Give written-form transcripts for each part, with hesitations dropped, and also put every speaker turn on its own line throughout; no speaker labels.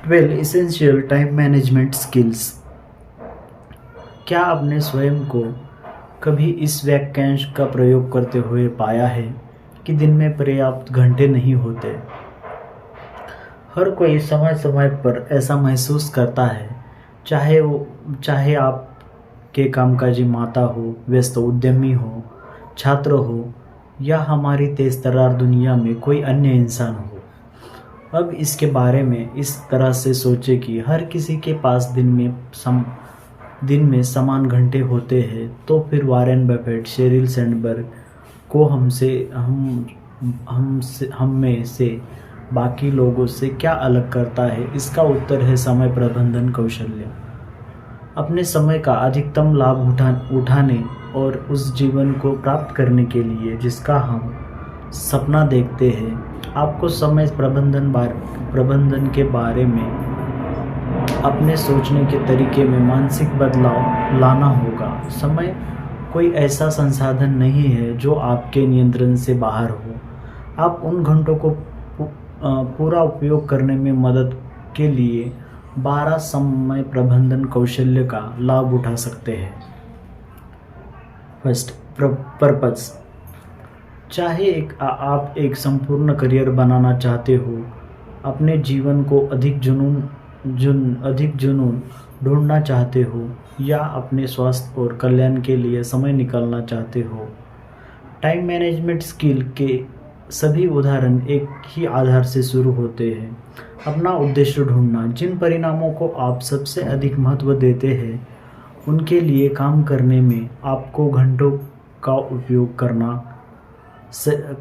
12 essential time management skills. क्या आपने स्वयं को कभी इस वाक्यांश का प्रयोग करते हुए पाया है कि दिन में पर्याप्त घंटे नहीं होते? हर कोई समय समय पर ऐसा महसूस करता है, चाहे आप के कामकाजी माता हो, व्यस्त उद्यमी हो, छात्र हो या हमारी तेज तर्रार दुनिया में कोई अन्य इंसान हो। अब इसके बारे में इस तरह से सोचें कि हर किसी के पास दिन में समान घंटे होते हैं, तो फिर वॉरेन बफेट, शेरिल सैंडबर्ग को हम में से बाकी लोगों से क्या अलग करता है? इसका उत्तर है समय प्रबंधन कौशल्य। अपने समय का अधिकतम लाभ उठाने और उस जीवन को प्राप्त करने के लिए जिसका हम सपना देखते हैं, आपको समय प्रबंधन के बारे में अपने सोचने के तरीके में मानसिक बदलाव लाना होगा। समय कोई ऐसा संसाधन नहीं है जो आपके नियंत्रण से बाहर हो। आप उन घंटों को पूरा उपयोग करने में मदद के लिए 12 समय प्रबंधन कौशल्य का लाभ उठा सकते हैं। First, purpose. चाहे आप एक संपूर्ण करियर बनाना चाहते हो, अपने जीवन को अधिक जुनून ढूंढना चाहते हो, या अपने स्वास्थ्य और कल्याण के लिए समय निकालना चाहते हो, टाइम मैनेजमेंट स्किल के सभी उदाहरण एक ही आधार से शुरू होते हैं। अपना उद्देश्य ढूंढना। जिन परिणामों को आप सबसे अधिक महत्व देते हैं, उनके लिए काम करने में आपको घंटों का उपयोग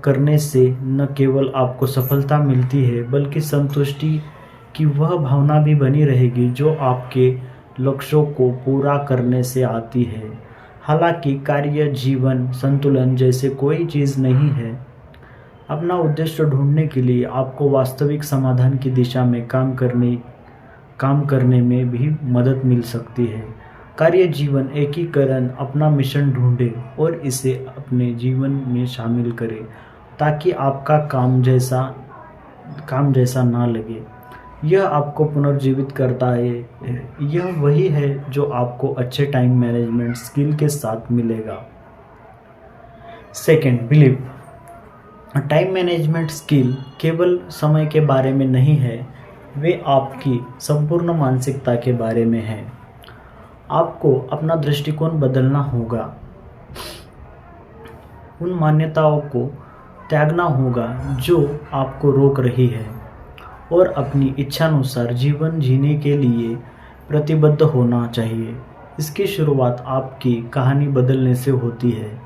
करने से न केवल आपको सफलता मिलती है, बल्कि संतुष्टि की वह भावना भी बनी रहेगी जो आपके लक्ष्यों को पूरा करने से आती है। हालांकि कार्य जीवन संतुलन जैसे कोई चीज़ नहीं है। अपना उद्देश्य ढूंढने के लिए आपको वास्तविक समाधान की दिशा में काम करने में भी मदद मिल सकती है। कार्य जीवन एकीकरण। अपना मिशन ढूंढें और इसे अपने जीवन में शामिल करें ताकि आपका काम जैसा ना लगे। यह आपको पुनर्जीवित करता है। यह वही है जो आपको अच्छे टाइम मैनेजमेंट स्किल के साथ मिलेगा। Second, believe. Time management skill केवल समय के बारे में नहीं है, वे आपकी संपूर्ण मानसिकता के बारे में है। आपको अपना दृष्टिकोण बदलना होगा, उन मान्यताओं को त्यागना होगा जो आपको रोक रही है, और अपनी इच्छानुसार जीवन जीने के लिए प्रतिबद्ध होना चाहिए। इसकी शुरुआत आपकी कहानी बदलने से होती है।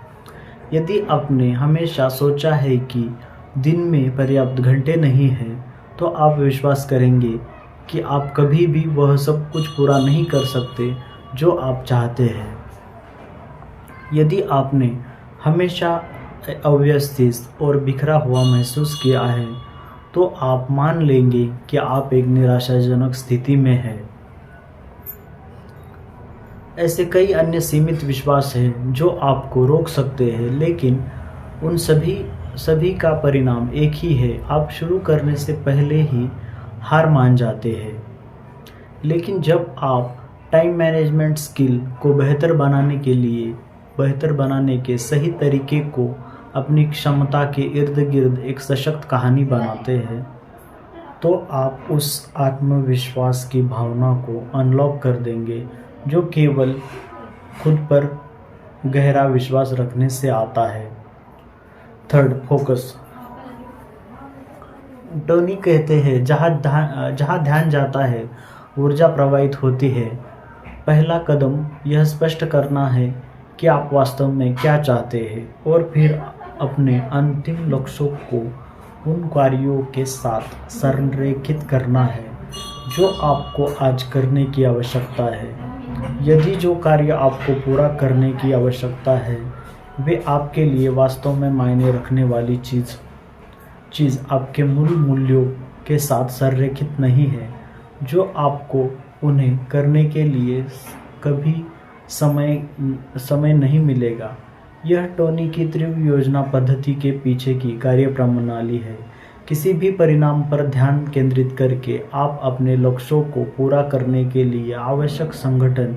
यदि आपने हमेशा सोचा है कि दिन में पर्याप्त घंटे नहीं हैं, तो आप विश्वास करेंगे कि आप कभी भी वह सब कुछ पूरा नहीं कर सकते जो आप चाहते हैं। यदि आपने हमेशा अव्यवस्थित और बिखरा हुआ महसूस किया है, तो आप मान लेंगे कि आप एक निराशाजनक स्थिति में हैं। ऐसे कई अन्य सीमित विश्वास हैं जो आपको रोक सकते हैं, लेकिन उन सभी का परिणाम एक ही है। आप शुरू करने से पहले ही हार मान जाते हैं। लेकिन जब आप टाइम मैनेजमेंट स्किल को बेहतर बनाने के सही तरीके को अपनी क्षमता के इर्द गिर्द एक सशक्त कहानी बनाते हैं, तो आप उस आत्मविश्वास की भावना को अनलॉक कर देंगे जो केवल खुद पर गहरा विश्वास रखने से आता है। Third, focus. टोनी कहते हैं, जहाँ ध्यान जाता है ऊर्जा प्रवाहित होती है। पहला कदम यह स्पष्ट करना है कि आप वास्तव में क्या चाहते हैं, और फिर अपने अंतिम लक्ष्यों को उन कार्यों के साथ संरेखित करना है जो आपको आज करने की आवश्यकता है। यदि जो कार्य आपको पूरा करने की आवश्यकता है वे आपके लिए वास्तव में मायने रखने वाली चीज़ आपके मूल मूल्यों के साथ संरेखित नहीं है, जो आपको उन्हें करने के लिए कभी समय नहीं मिलेगा। यह टोनी की तीव्र योजना पद्धति के पीछे की कार्यप्रणाली है। किसी भी परिणाम पर ध्यान केंद्रित करके आप अपने लक्ष्यों को पूरा करने के लिए आवश्यक संगठन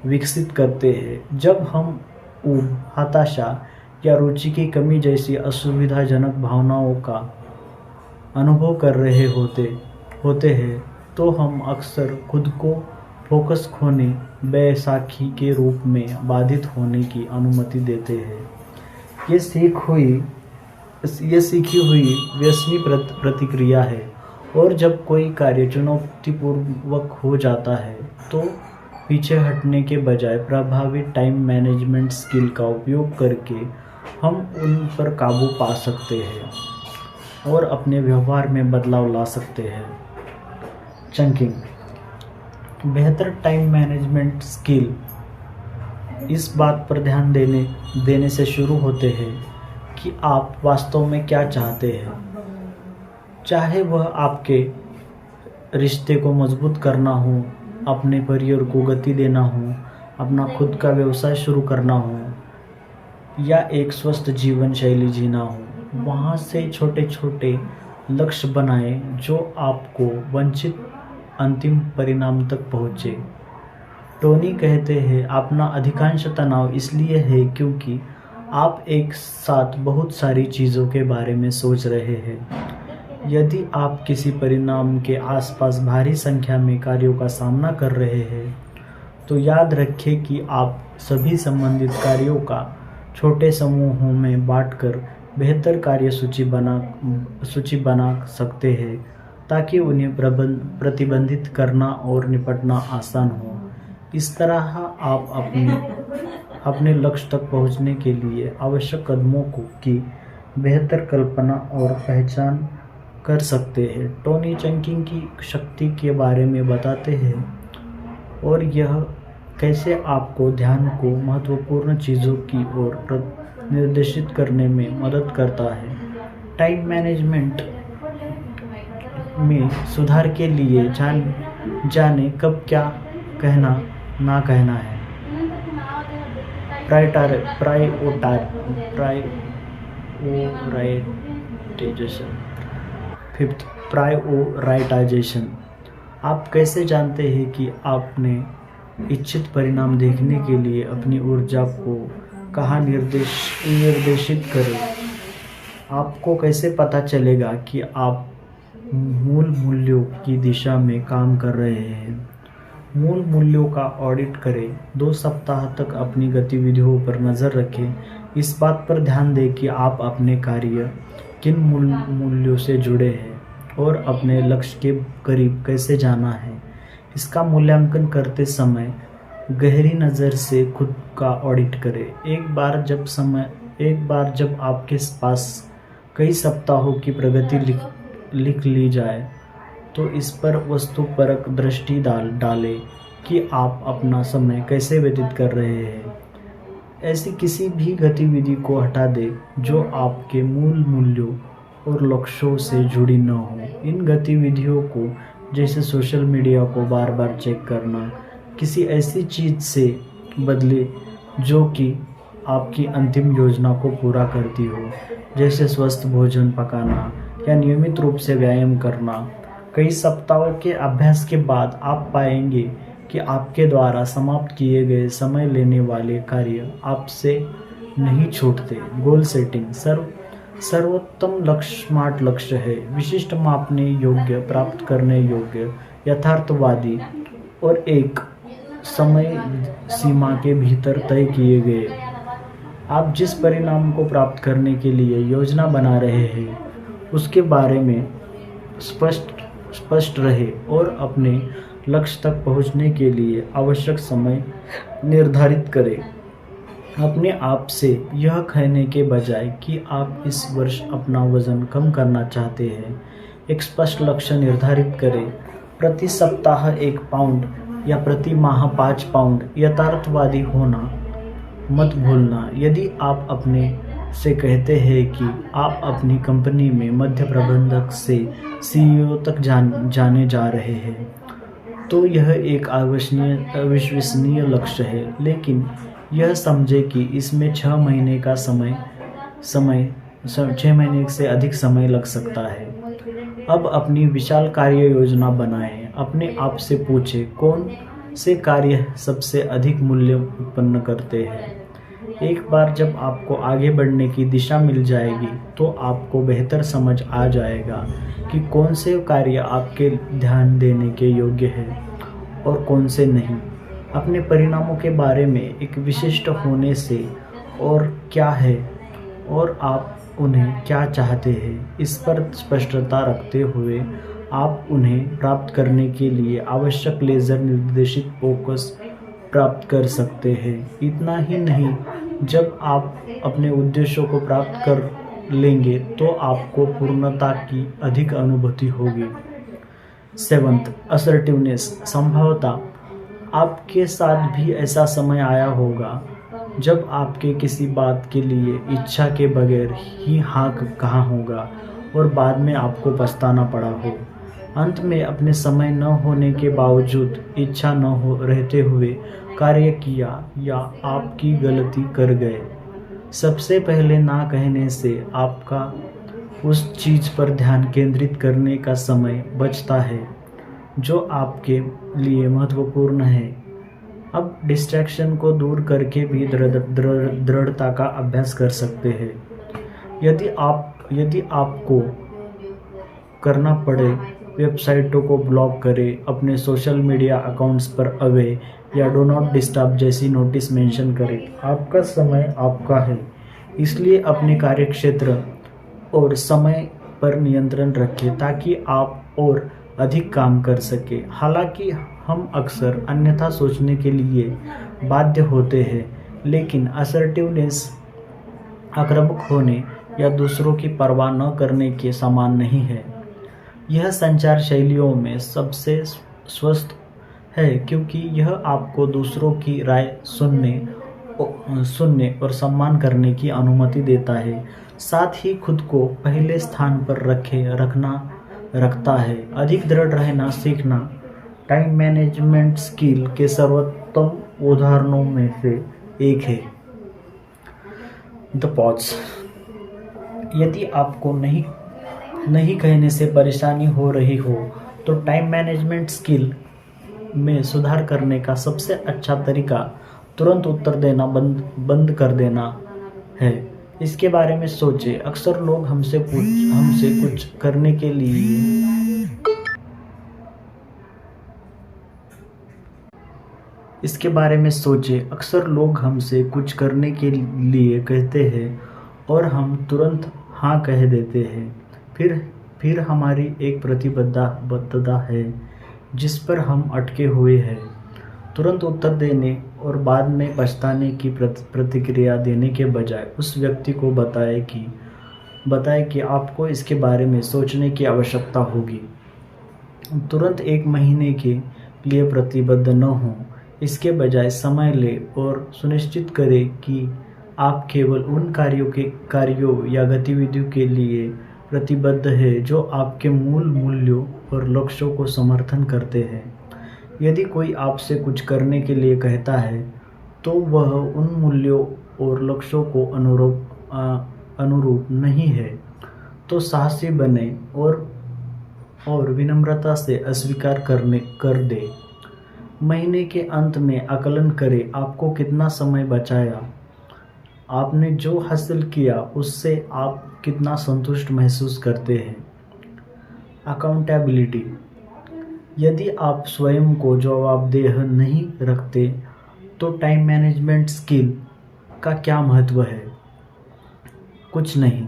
विकसित करते हैं। जब हम ऊब, हताशा या रुचि की कमी जैसी असुविधाजनक भावनाओं का अनुभव कर रहे होते हैं तो हम अक्सर खुद को फोकस खोने, बैसाखी के रूप में बाधित होने की अनुमति देते हैं। ये सीखी हुई व्यसनी प्रतिक्रिया है, और जब कोई कार्य चुनौतीपूर्वक हो जाता है तो पीछे हटने के बजाय प्रभावी टाइम मैनेजमेंट स्किल का उपयोग करके हम उन पर काबू पा सकते हैं और अपने व्यवहार में बदलाव ला सकते हैं। चंकिंग, बेहतर टाइम मैनेजमेंट स्किल इस बात पर ध्यान देने से शुरू होते हैं कि आप वास्तव में क्या चाहते हैं। चाहे वह आपके रिश्ते को मजबूत करना हो, अपने करियर को गति देना हो, अपना खुद का व्यवसाय शुरू करना हो या एक स्वस्थ जीवन शैली जीना हो, वहाँ से छोटे छोटे लक्ष्य बनाएं जो आपको वांछित अंतिम परिणाम तक पहुँचे। टोनी कहते हैं, अपना अधिकांश तनाव इसलिए है क्योंकि आप एक साथ बहुत सारी चीज़ों के बारे में सोच रहे हैं। यदि आप किसी परिणाम के आसपास भारी संख्या में कार्यों का सामना कर रहे हैं तो याद रखें कि आप सभी संबंधित कार्यों का छोटे समूहों में बांटकर बेहतर कार्य सूची बना सकते हैं ताकि उन्हें प्रतिबंधित करना और निपटना आसान हो। इस तरह आप अपने लक्ष्य तक पहुंचने के लिए आवश्यक कदमों की बेहतर कल्पना और पहचान कर सकते हैं। टोनी चंकिंग की शक्ति के बारे में बताते हैं और यह कैसे आपको ध्यान को महत्वपूर्ण चीज़ों की ओर निर्देशित करने में मदद करता है। टाइम मैनेजमेंट में सुधार के लिए जाने कब क्या कहना ना कहना है। प्रायोरिटाइजेशन। 5th, prioritisation. आप कैसे जानते हैं कि आपने इच्छित परिणाम देखने के लिए अपनी ऊर्जा को कहाँ निर्देशित करें? आपको कैसे पता चलेगा कि आप मूल मूल्यों की दिशा में काम कर रहे हैं? मूल मूल्यों का ऑडिट करें। 2 सप्ताह तक अपनी गतिविधियों पर नज़र रखें। इस बात पर ध्यान दें कि आप अपने कार्य किन मूल्यों से जुड़े हैं और अपने लक्ष्य के करीब कैसे जाना है। इसका मूल्यांकन करते समय गहरी नज़र से खुद का ऑडिट करें। एक बार जब आपके पास कई सप्ताहों की प्रगति लिख ली जाए तो इस पर वस्तुपरक दृष्टि डालें कि आप अपना समय कैसे व्यतीत कर रहे हैं। ऐसी किसी भी गतिविधि को हटा दें जो आपके मूल मूल्यों और लक्ष्यों से जुड़ी न हो। इन गतिविधियों को, जैसे सोशल मीडिया को बार बार चेक करना, किसी ऐसी चीज़ से बदले जो कि आपकी अंतिम योजना को पूरा करती हो, जैसे स्वस्थ भोजन पकाना या नियमित रूप से व्यायाम करना। कई सप्ताहों के अभ्यास के बाद आप पाएंगे कि आपके द्वारा समाप्त किए गए समय लेने वाले कार्य आपसे नहीं छूटते। Goal setting. सर्वोत्तम लक्ष्य स्मार्ट लक्ष्य है, विशिष्ट, मापने योग्य, प्राप्त करने योग्य, यथार्थवादी और एक समय सीमा के भीतर तय किए गए। आप जिस परिणाम को प्राप्त करने के लिए योजना बना रहे हैं उसके बारे में स्पष्ट रहे और अपने लक्ष्य तक पहुंचने के लिए आवश्यक समय निर्धारित करें। अपने आप से यह कहने के बजाय कि आप इस वर्ष अपना वजन कम करना चाहते हैं, एक स्पष्ट लक्ष्य निर्धारित करें। प्रति सप्ताह 1 पाउंड या प्रति माह 5 पाउंड। यथार्थवादी होना मत भूलना। यदि आप अपने से कहते हैं कि आप अपनी कंपनी में मध्य प्रबंधक से सीईओ तक जाने जा रहे हैं तो यह एक अविश्वसनीय लक्ष्य है, लेकिन यह समझे कि इसमें 6 महीने से अधिक समय लग सकता है। अब अपनी विशाल कार्य योजना बनाएं। अपने आप से पूछें, कौन से कार्य सबसे अधिक मूल्य उत्पन्न करते हैं। एक बार जब आपको आगे बढ़ने की दिशा मिल जाएगी तो आपको बेहतर समझ आ जाएगा कि कौन से कार्य आपके ध्यान देने के योग्य हैं और कौन से नहीं। अपने परिणामों के बारे में एक विशिष्ट होने से और क्या है और आप उन्हें क्या चाहते हैं, इस पर स्पष्टता रखते हुए आप उन्हें प्राप्त करने के लिए आवश्यक लेज़र निर्देशित फोकस प्राप्त कर सकते हैं। इतना ही नहीं, जब आप अपने उद्देश्यों को प्राप्त कर लेंगे तो आपको पूर्णता की अधिक अनुभूति होगी। 7th, assertiveness. संभवतः आपके साथ भी ऐसा समय आया होगा जब आपके किसी बात के लिए इच्छा के बगैर ही हाँ कहा होगा और बाद में आपको पछताना पड़ा हो। अंत में अपने समय न होने के बावजूद इच्छा न हो रहते हुए कार्य किया या आपकी गलती कर गए। सबसे पहले ना कहने से आपका उस चीज़ पर ध्यान केंद्रित करने का समय बचता है जो आपके लिए महत्वपूर्ण है। अब डिस्ट्रैक्शन को दूर करके भी दृढ़ता का अभ्यास कर सकते हैं। यदि आपको करना पड़े, वेबसाइटों को ब्लॉक करें, अपने सोशल मीडिया अकाउंट्स पर अवे या डो नॉट डिस्टर्ब जैसी नोटिस मेंशन करें। आपका समय आपका है, इसलिए अपने कार्यक्षेत्र और समय पर नियंत्रण रखें ताकि आप और अधिक काम कर सके। हालांकि हम अक्सर अन्यथा सोचने के लिए बाध्य होते हैं, लेकिन असर्टिवनेस आक्रामक होने या दूसरों की परवाह न करने के समान नहीं है। यह संचार शैलियों में सबसे स्वस्थ है क्योंकि यह आपको दूसरों की राय सुनने और सम्मान करने की अनुमति देता है, साथ ही खुद को पहले स्थान पर रखता है। अधिक दृढ़ रहना सीखना टाइम मैनेजमेंट स्किल के सर्वोत्तम उदाहरणों में से एक है। The pause. यदि आपको नहीं कहने से परेशानी हो रही हो तो टाइम मैनेजमेंट स्किल में सुधार करने का सबसे अच्छा तरीका तुरंत उत्तर देना बंद कर देना है। इसके बारे में सोचें। अक्सर लोग हमसे कुछ करने के लिए कहते हैं और हम तुरंत हाँ कह देते हैं। फिर हमारी एक प्रतिबद्धता है जिस पर हम अटके हुए हैं। तुरंत उत्तर देने और बाद में पछताने की प्रतिक्रिया देने के बजाय उस व्यक्ति को बताएं कि आपको इसके बारे में सोचने की आवश्यकता होगी। तुरंत 1 महीने के लिए प्रतिबद्ध न हों, इसके बजाय समय लें और सुनिश्चित करें कि आप केवल उन कार्यों या गतिविधियों के लिए प्रतिबद्ध हैं जो आपके मूल मूल्यों और लक्ष्यों को समर्थन करते हैं। यदि कोई आपसे कुछ करने के लिए कहता है तो वह उन मूल्यों और लक्ष्यों को अनुरूप नहीं है, तो साहसी बने और विनम्रता से अस्वीकार कर दे। महीने के अंत में आकलन करें आपको कितना समय बचाया, आपने जो हासिल किया उससे आप कितना संतुष्ट महसूस करते हैं। अकाउंटेबिलिटी। यदि आप स्वयं को जवाबदेह नहीं रखते तो टाइम मैनेजमेंट स्किल का क्या महत्व है? कुछ नहीं।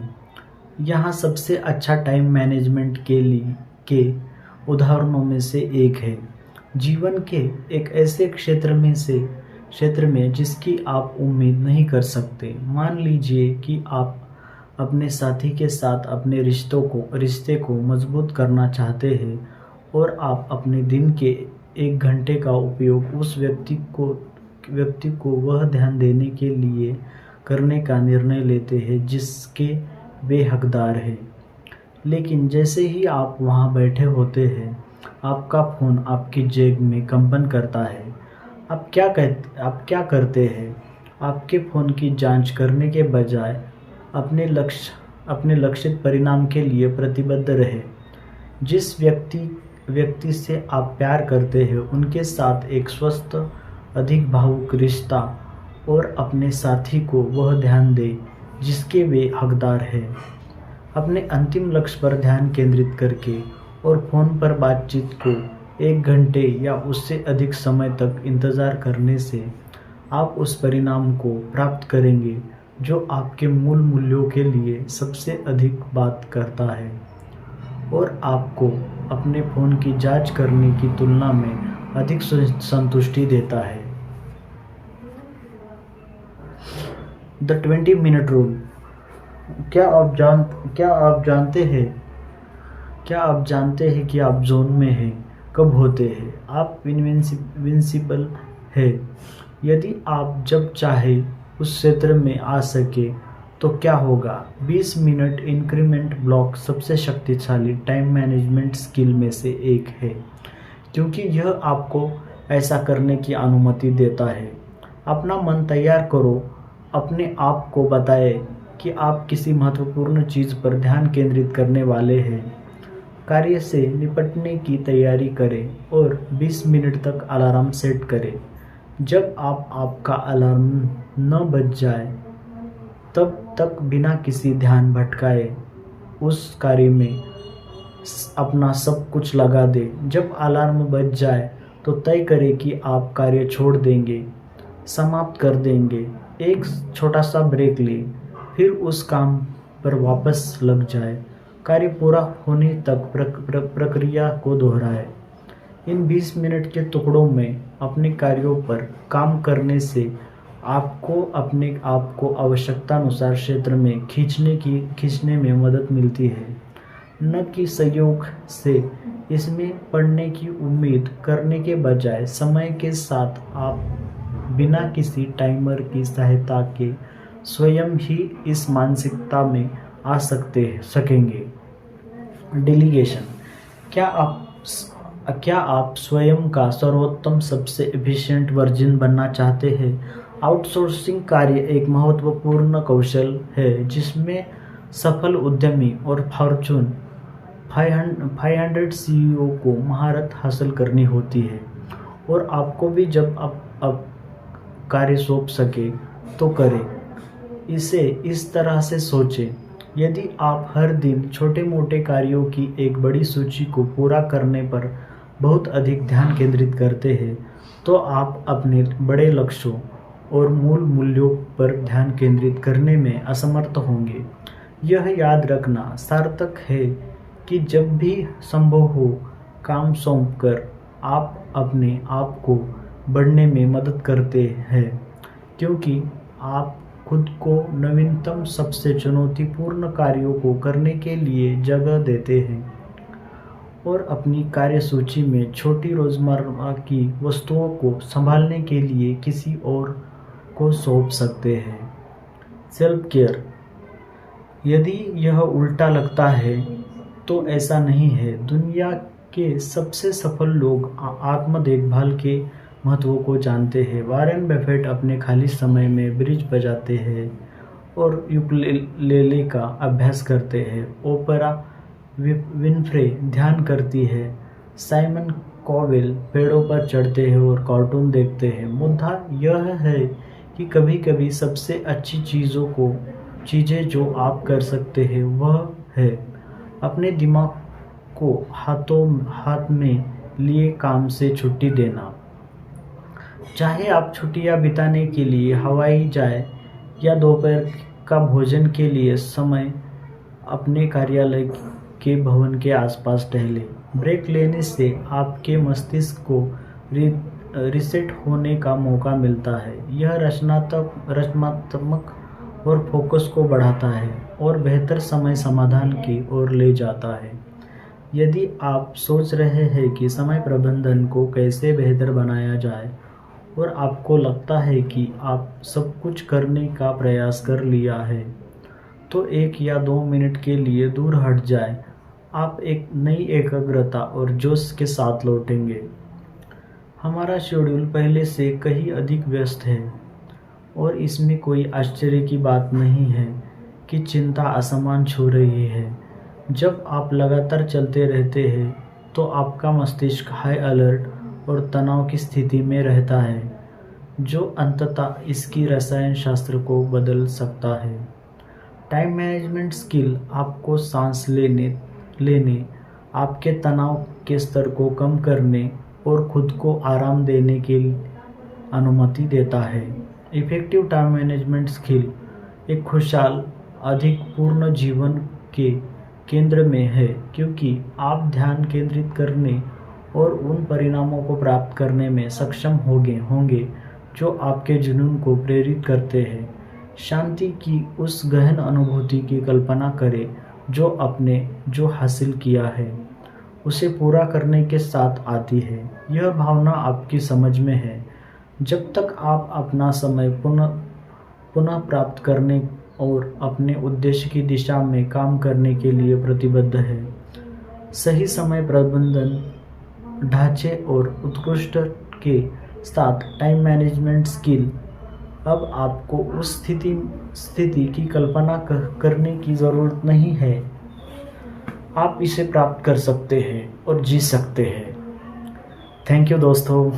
यहाँ सबसे अच्छा टाइम मैनेजमेंट के उदाहरणों में से एक है। जीवन के एक ऐसे क्षेत्र में जिसकी आप उम्मीद नहीं कर सकते। मान लीजिए कि आप अपने साथी के साथ अपने रिश्ते को मजबूत करना चाहते हैं और आप अपने दिन के 1 घंटे का उपयोग उस व्यक्ति को वह ध्यान देने के लिए करने का निर्णय लेते हैं जिसके वे हकदार हैं। लेकिन जैसे ही आप वहां बैठे होते हैं, आपका फ़ोन आपकी जेब में कंपन करता है। आप क्या करते हैं? आपके फ़ोन की जांच करने के बजाय अपने लक्षित परिणाम के लिए प्रतिबद्ध रहे। जिस व्यक्ति से आप प्यार करते हैं उनके साथ एक स्वस्थ, अधिक भावुक रिश्ता और अपने साथी को वह ध्यान दें जिसके वे हकदार हैं। अपने अंतिम लक्ष्य पर ध्यान केंद्रित करके और फ़ोन पर बातचीत को 1 घंटे या उससे अधिक समय तक इंतज़ार करने से आप उस परिणाम को प्राप्त करेंगे जो आपके मूल मूल्यों के लिए सबसे अधिक बात करता है और आपको अपने फ़ोन की जांच करने की तुलना में अधिक संतुष्टि देता है। The 20-minute rule. क्या आप जानते हैं कि आप जोन में हैं कब होते हैं? आप इनविंसिबल है। यदि आप जब चाहे उस क्षेत्र में आ सके तो क्या होगा? 20 मिनट इंक्रीमेंट ब्लॉक सबसे शक्तिशाली टाइम मैनेजमेंट स्किल में से एक है, क्योंकि यह आपको ऐसा करने की अनुमति देता है। अपना मन तैयार करो, अपने आप को बताएं कि आप किसी महत्वपूर्ण चीज़ पर ध्यान केंद्रित करने वाले हैं। कार्य से निपटने की तैयारी करें और 20 मिनट तक अलार्म सेट करें। जब आपका अलार्म न बज जाए तब तक बिना किसी ध्यान भटकाए उस कार्य में अपना सब कुछ लगा दें। जब अलार्म बज जाए तो तय करें कि आप कार्य छोड़ देंगे, समाप्त कर देंगे। एक छोटा सा ब्रेक लें, फिर उस काम पर वापस लग जाए। कार्य पूरा होने तक प्रक्रिया को दोहराएं। इन 20 मिनट के टुकड़ों में अपने कार्यों पर काम करने से आपको अपने आप को आवश्यकतानुसार क्षेत्र में खींचने में मदद मिलती है, न कि संयोग से इसमें पढ़ने की उम्मीद करने के बजाय। समय के साथ आप बिना किसी टाइमर की सहायता के स्वयं ही इस मानसिकता में आ सकेंगे। डेलीगेशन। क्या आप स्वयं का सर्वोत्तम, सबसे एफिशिएंट वर्जन बनना चाहते हैं? आउटसोर्सिंग कार्य एक महत्वपूर्ण कौशल है जिसमें सफल उद्यमी और फॉर्च्यून 500 सीईओ को महारत हासिल करनी होती है। और आपको भी जब आप कार्य सौंप सके तो करें। इसे इस तरह से सोचें, यदि आप हर दिन छोटे मोटे कार्यों की एक बड़ी सूची को पूरा करने पर बहुत अधिक ध्यान केंद्रित करते हैं तो आप अपने बड़े लक्ष्यों और मूल मूल्यों पर ध्यान केंद्रित करने में असमर्थ होंगे। यह याद रखना सार्थक है कि जब भी संभव हो काम सौंपकर आप अपने आप को बढ़ने में मदद करते हैं, क्योंकि आप खुद को नवीनतम, सबसे चुनौतीपूर्ण कार्यों को करने के लिए जगह देते हैं और अपनी कार्यसूची में छोटी रोज़मर्रा की वस्तुओं को संभालने के लिए किसी और को सौंप सकते हैं। Self care. यदि यह उल्टा लगता है तो ऐसा नहीं है। दुनिया के सबसे सफल लोग आत्म देखभाल के महत्व को जानते हैं। वॉरेन बफेट अपने खाली समय में ब्रिज बजाते हैं और यूकेलेले का अभ्यास करते हैं। ओपरा विनफ्रे ध्यान करती है। साइमन कॉवेल पेड़ों पर चढ़ते हैं और कार्टून देखते हैं। मुद्दा यह है कि कभी कभी सबसे अच्छी चीज़ें जो आप कर सकते हैं वह है अपने दिमाग को हाथ में लिए काम से छुट्टी देना। चाहे आप छुट्टियां बिताने के लिए हवाई जाए या दोपहर का भोजन के लिए समय अपने कार्यालय के भवन के आसपास टहलें। ब्रेक लेने से आपके मस्तिष्क को रिसेट होने का मौका मिलता है। यह रचनात्मक और फोकस को बढ़ाता है और बेहतर समय समाधान की ओर ले जाता है। यदि आप सोच रहे हैं कि समय प्रबंधन को कैसे बेहतर बनाया जाए और आपको लगता है कि आप सब कुछ करने का प्रयास कर लिया है, तो 1 या 2 मिनट के लिए दूर हट जाएं। आप एक नई एकाग्रता और जोश के साथ लौटेंगे। हमारा शेड्यूल पहले से कहीं अधिक व्यस्त है और इसमें कोई आश्चर्य की बात नहीं है कि चिंता आसमान छू रही है। जब आप लगातार चलते रहते हैं तो आपका मस्तिष्क हाई अलर्ट और तनाव की स्थिति में रहता है, जो अंततः इसकी रसायन शास्त्र को बदल सकता है। टाइम मैनेजमेंट स्किल आपको सांस लेने, आपके तनाव के स्तर को कम करने और खुद को आराम देने की अनुमति देता है। इफेक्टिव टाइम मैनेजमेंट स्किल एक खुशहाल, अधिक पूर्ण जीवन के केंद्र में है, क्योंकि आप ध्यान केंद्रित करने और उन परिणामों को प्राप्त करने में सक्षम होंगे जो आपके जुनून को प्रेरित करते हैं। शांति की उस गहन अनुभूति की कल्पना करें जो हासिल किया है उसे पूरा करने के साथ आती है। यह भावना आपकी समझ में है। जब तक आप अपना समय पुनः प्राप्त करने और अपने उद्देश्य की दिशा में काम करने के लिए प्रतिबद्ध है। सही समय प्रबंधन ढांचे और उत्कृष्ट के साथ टाइम मैनेजमेंट स्किल अब आपको उस स्थिति की कल्पना करने की ज़रूरत नहीं है। आप इसे प्राप्त कर सकते हैं और जी सकते हैं। थैंक यू दोस्तों।